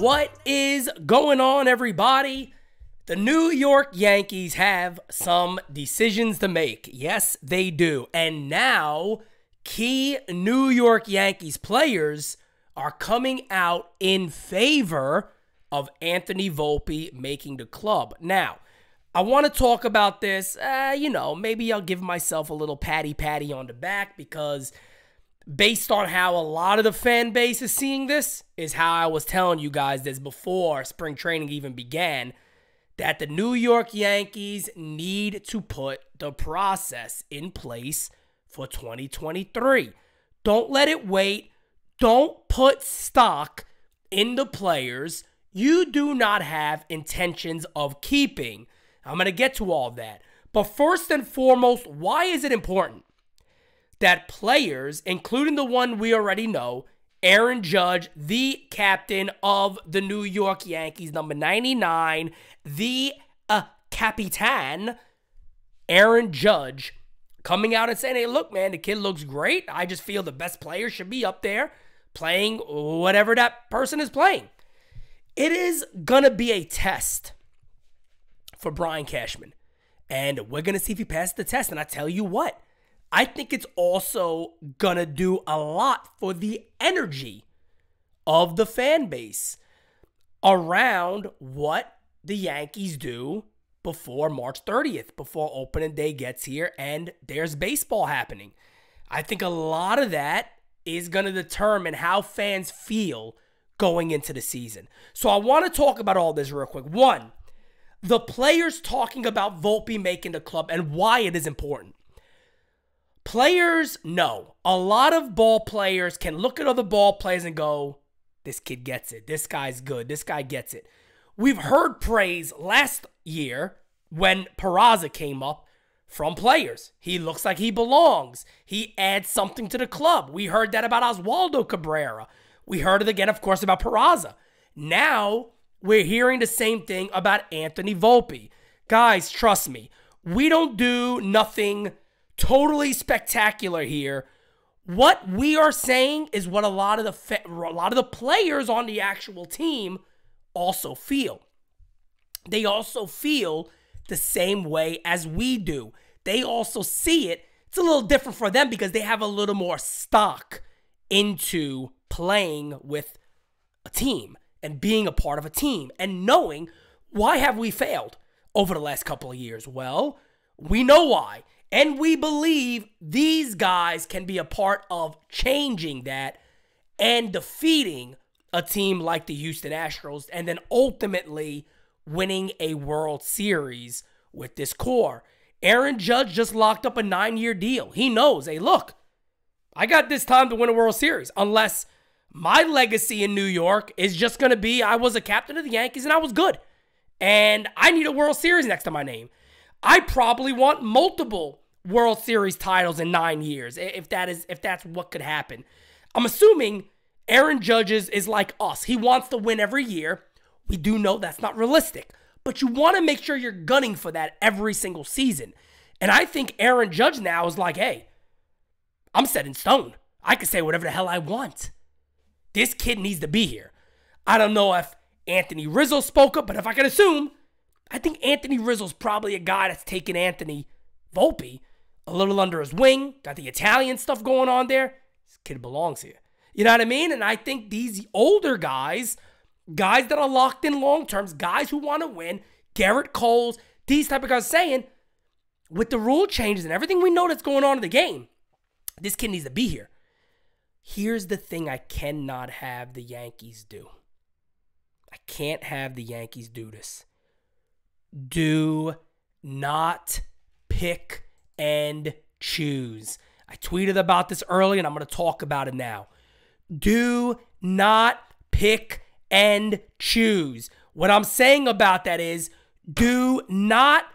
What is going on, everybody? The New York Yankees have some decisions to make. Yes, they do. And now, key New York Yankees players are coming out in favor of Anthony Volpe making the club. Now, I want to talk about this. Maybe I'll give myself a little patty on the back because based on how a lot of the fan base is seeing this, is how I was telling you guys this before spring training even began, that the New York Yankees need to put the process in place for 2023. Don't let it wait. Don't put stock in the players you do not have intentions of keeping. I'm going to get to all of that. But first and foremost, why is it important that players, including the one we already know, Aaron Judge, the captain of the New York Yankees, number 99, the Capitan, Aaron Judge, coming out and saying, hey, look, man, the kid looks great. I just feel the best player should be up there playing whatever that person is playing. It is going to be a test for Brian Cashman. And we're going to see if he passes the test. And I tell you what, I think it's also going to do a lot for the energy of the fan base around what the Yankees do before March 30th, before opening day gets here and there's baseball happening. I think a lot of that is going to determine how fans feel going into the season. So I want to talk about all this real quick. One, the players talking about Volpe making the club and why it is important. Players know. A lot of ball players can look at other ball players and go, this kid gets it. This guy's good. This guy gets it. We've heard praise last year when Peraza came up from players. He looks like he belongs. He adds something to the club. We heard that about Oswald Cabrera. We heard it again, of course, about Peraza. Now, we're hearing the same thing about Anthony Volpe. Guys, trust me. We don't do nothing totally spectacular here. What we are saying is what a lot of the players on the actual team also feel. They also feel the same way as we do. They also see it. It's a little different for them because they have a little more stock into playing with a team and being a part of a team and knowing why have we failed over the last couple of years. Well, we know why. And we believe these guys can be a part of changing that and defeating a team like the Houston Astros and then ultimately winning a World Series with this core. Aaron Judge just locked up a 9-year deal. He knows, hey, look, I got this time to win a World Series unless my legacy in New York is just going to be I was a captain of the Yankees and I was good. And I need a World Series next to my name. I probably want multiple World Series titles in 9 years, if that's what could happen. I'm assuming Aaron Judge is like us. He wants to win every year. We do know that's not realistic, but you want to make sure you're gunning for that every single season. And I think Aaron Judge now is like, hey, I'm set in stone. I can say whatever the hell I want. This kid needs to be here. I don't know if Anthony Rizzo spoke up, but if I can assume, I think Anthony Rizzo's probably a guy that's taken Anthony Volpe a little under his wing, got the Italian stuff going on there. This kid belongs here. You know what I mean? And I think these older guys that are locked in long terms, guys who want to win, Garrett Coles, these type of guys saying, with the rule changes and everything we know that's going on in the game, this kid needs to be here. Here's the thing I cannot have the Yankees do. I can't have the Yankees do this. Do not pick and choose. I tweeted about this earlier and I'm going to talk about it now. Do not pick and choose. What I'm saying about that is do not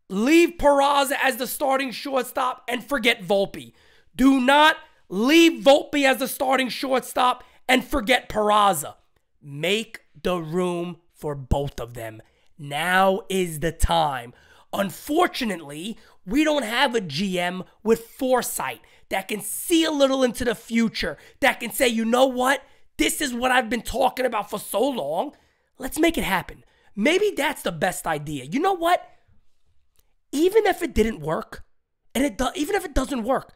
leave Peraza as the starting shortstop and forget Volpe. Do not leave Volpe as the starting shortstop and forget Peraza. Make the room for both of them. Now is the time. Unfortunately, we don't have a GM with foresight that can see a little into the future, that can say, you know what? This is what I've been talking about for so long. Let's make it happen. Maybe that's the best idea. You know what? Even if it didn't work, even if it doesn't work,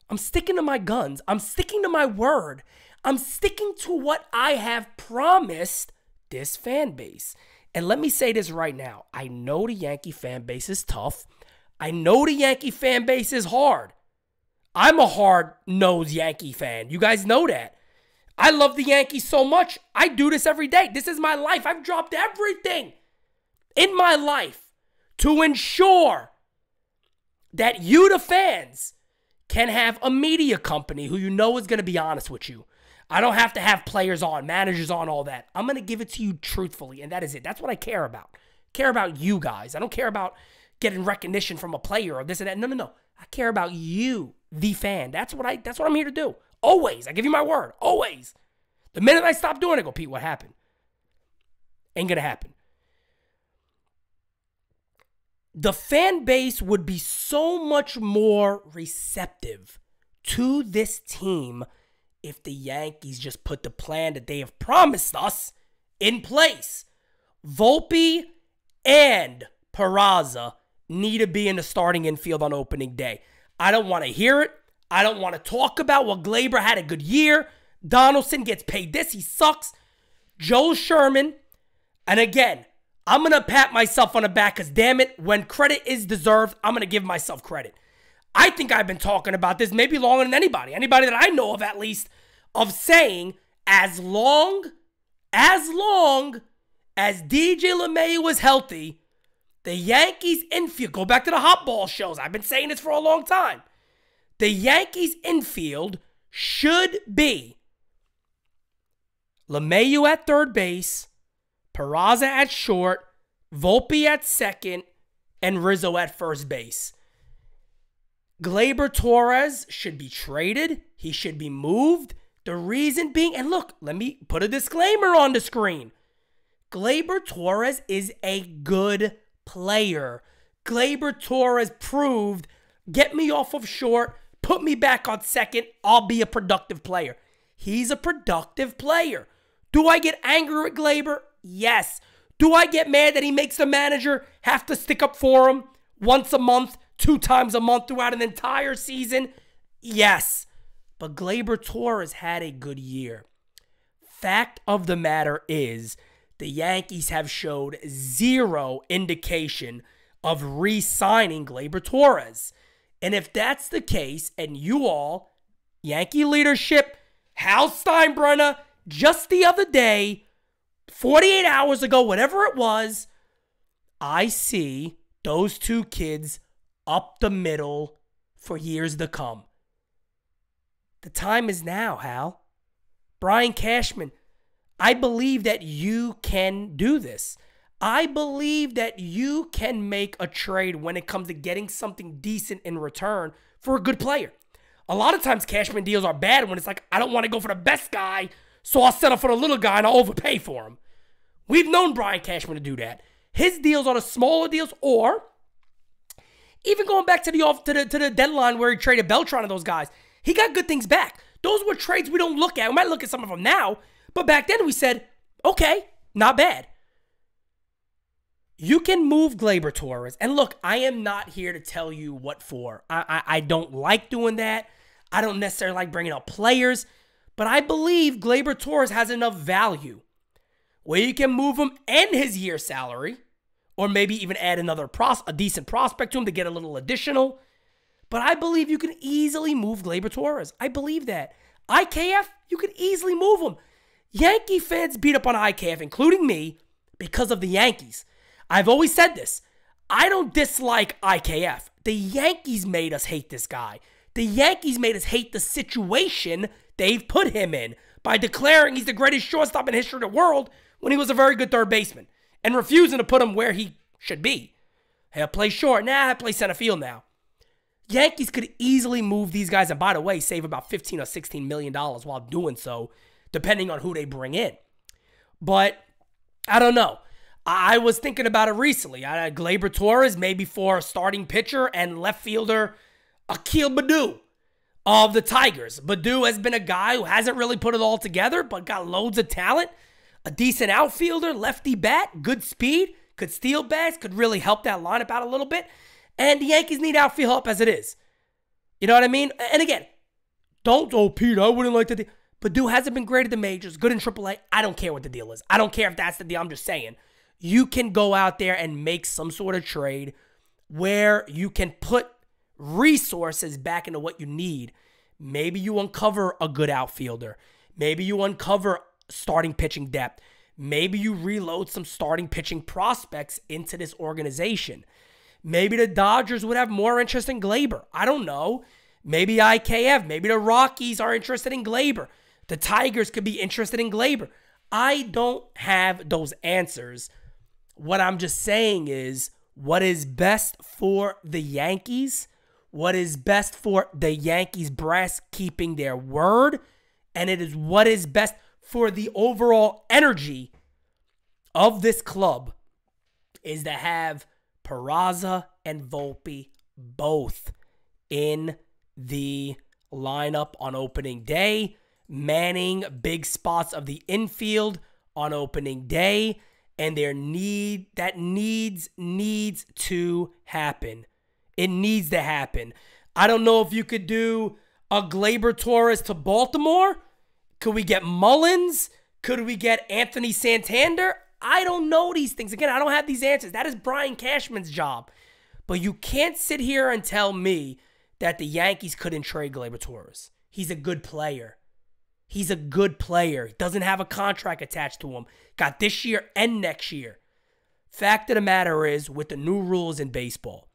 I'm sticking to my guns. I'm sticking to my word. I'm sticking to what I have promised this fan base. And let me say this right now. I know the Yankee fan base is tough. I know the Yankee fan base is hard. I'm a hard-nosed Yankee fan. You guys know that. I love the Yankees so much. I do this every day. This is my life. I've dropped everything in my life to ensure that you, the fans, can have a media company who you know is going to be honest with you. I don't have to have players on, managers on, all that. I'm going to give it to you truthfully, and that is it. That's what I care about. I care about you guys. I don't care about getting recognition from a player or this and that. No. I care about you, the fan. That's what I'm here to do. Always. I give you my word. Always. The minute I stop doing it, I go, Pete, what happened? Ain't going to happen. The fan base would be so much more receptive to this team if the Yankees just put the plan that they have promised us in place. Volpe and Peraza need to be in the starting infield on opening day. I don't want to hear it. I don't want to talk about, well, Gleyber had a good year. Donaldson gets paid this. He sucks. Joe Sherman. And again, I'm going to pat myself on the back because, damn it, when credit is deserved, I'm going to give myself credit. I think I've been talking about this maybe longer than anybody that I know of at least, of saying as long as DJ LeMahieu was healthy, the Yankees infield, go back to the hot ball shows. I've been saying this for a long time. The Yankees infield should be LeMahieu at third base, Peraza at short, Volpe at second, and Rizzo at first base. Gleyber Torres should be traded. He should be moved. The reason being, and look, let me put a disclaimer on the screen. Gleyber Torres is a good player. Gleyber Torres proved, get me off of short, put me back on second, I'll be a productive player. He's a productive player. Do I get angry at Gleyber? Yes. Do I get mad that he makes the manager have to stick up for him once a month, 2 times a month throughout an entire season? Yes. But Gleyber Torres had a good year. Fact of the matter is, the Yankees have showed zero indication of re-signing Gleyber Torres. And if that's the case, and you all, Yankee leadership, Hal Steinbrenner, just the other day, 48 hours ago, whatever it was, I see those 2 kids up the middle for years to come. The time is now, Hal. Brian Cashman, I believe that you can do this. I believe that you can make a trade when it comes to getting something decent in return for a good player. A lot of times Cashman deals are bad when it's like, I don't want to go for the best guy, so I'll settle for the little guy and I'll overpay for him. We've known Brian Cashman to do that. His deals are the smaller deals, or even going back to the deadline where he traded Beltran and those guys, he got good things back. Those were trades we don't look at. We might look at some of them now, but back then we said, okay, not bad. You can move Gleyber Torres. And look, I am not here to tell you what for. I don't like doing that. I don't necessarily like bringing up players. But I believe Gleyber Torres has enough value where you can move him and his year salary, or maybe even add a decent prospect to him to get a little additional. But I believe you can easily move Gleyber Torres. I believe that. IKF, you can easily move him. Yankee fans beat up on IKF, including me, because of the Yankees. I've always said this. I don't dislike IKF. The Yankees made us hate this guy. The Yankees made us hate the situation they've put him in by declaring he's the greatest shortstop in the history of the world when he was a very good third baseman and refusing to put him where he should be. He'll play short. Nah, I play center field now. Yankees could easily move these guys, and by the way, save about $15 or $16 million while doing so, depending on who they bring in. But I don't know. I was thinking about it recently. I had Gleyber Torres maybe for a starting pitcher and left fielder Akil Baddoo. of the Tigers. Baddoo has been a guy who hasn't really put it all together, but got loads of talent. A decent outfielder, lefty bat, good speed, could steal bags, could really help that lineup out a little bit. And the Yankees need outfield help as it is. You know what I mean? And again, Pete, I wouldn't like to. Baddoo hasn't been great at the majors, good in AAA. I don't care what the deal is. I don't care if that's the deal. I'm just saying. You can go out there and make some sort of trade where you can put resources back into what you need. Maybe you uncover a good outfielder. Maybe you uncover starting pitching depth. Maybe you reload some starting pitching prospects into this organization. Maybe the Dodgers would have more interest in Gleyber. I don't know. Maybe IKF. Maybe the Rockies are interested in Gleyber. The Tigers could be interested in Gleyber. I don't have those answers. What I'm just saying is what is best for the Yankees, what is best for the Yankees brass keeping their word, and it is what is best for the overall energy of this club is to have Peraza and Volpe both in the lineup on opening day, manning big spots of the infield on opening day, and that needs to happen. It needs to happen. I don't know if you could do a Gleyber Torres to Baltimore. Could we get Mullins? Could we get Anthony Santander? I don't know these things. Again, I don't have these answers. That is Brian Cashman's job. But you can't sit here and tell me that the Yankees couldn't trade Gleyber Torres. He's a good player. He's a good player. He doesn't have a contract attached to him. Got this year and next year. Fact of the matter is, with the new rules in baseball,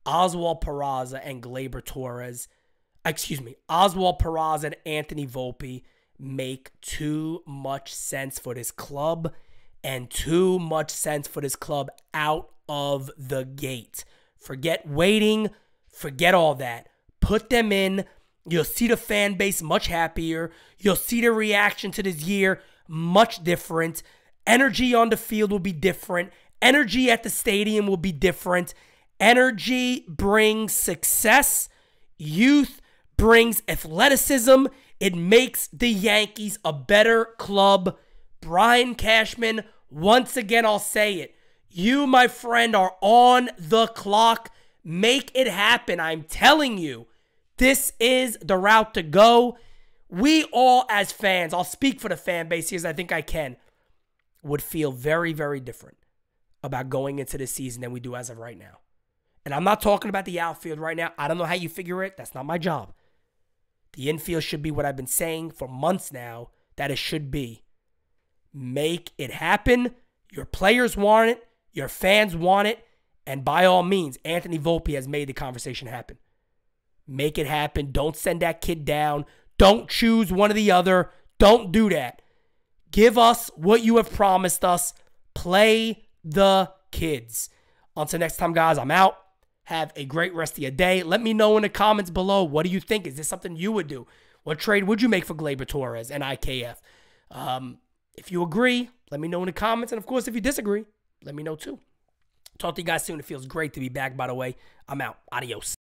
Oswald Peraza and Anthony Volpe make too much sense for this club and too much sense for this club out of the gate. Forget waiting. Forget all that. Put them in. You'll see the fan base much happier. You'll see the reaction to this year much different. Energy on the field will be different. Energy at the stadium will be different. Energy brings success. Youth brings athleticism. It makes the Yankees a better club. Brian Cashman, once again, I'll say it. You, my friend, are on the clock. Make it happen. I'm telling you, this is the route to go. We all, as fans, I'll speak for the fan base here as I think I can, would feel very, very different about going into this season than we do as of right now. And I'm not talking about the outfield right now. I don't know how you figure it. That's not my job. The infield should be what I've been saying for months now that it should be. Make it happen. Your players want it. Your fans want it. And by all means, Anthony Volpe has made the conversation happen. Make it happen. Don't send that kid down. Don't choose one or the other. Don't do that. Give us what you have promised us. Play the kids. Until next time, guys, I'm out. Have a great rest of your day. Let me know in the comments below. What do you think? Is this something you would do? What trade would you make for Gleyber Torres and IKF? If you agree, let me know in the comments. And, of course, if you disagree, let me know too. Talk to you guys soon. It feels great to be back, by the way. I'm out. Adios.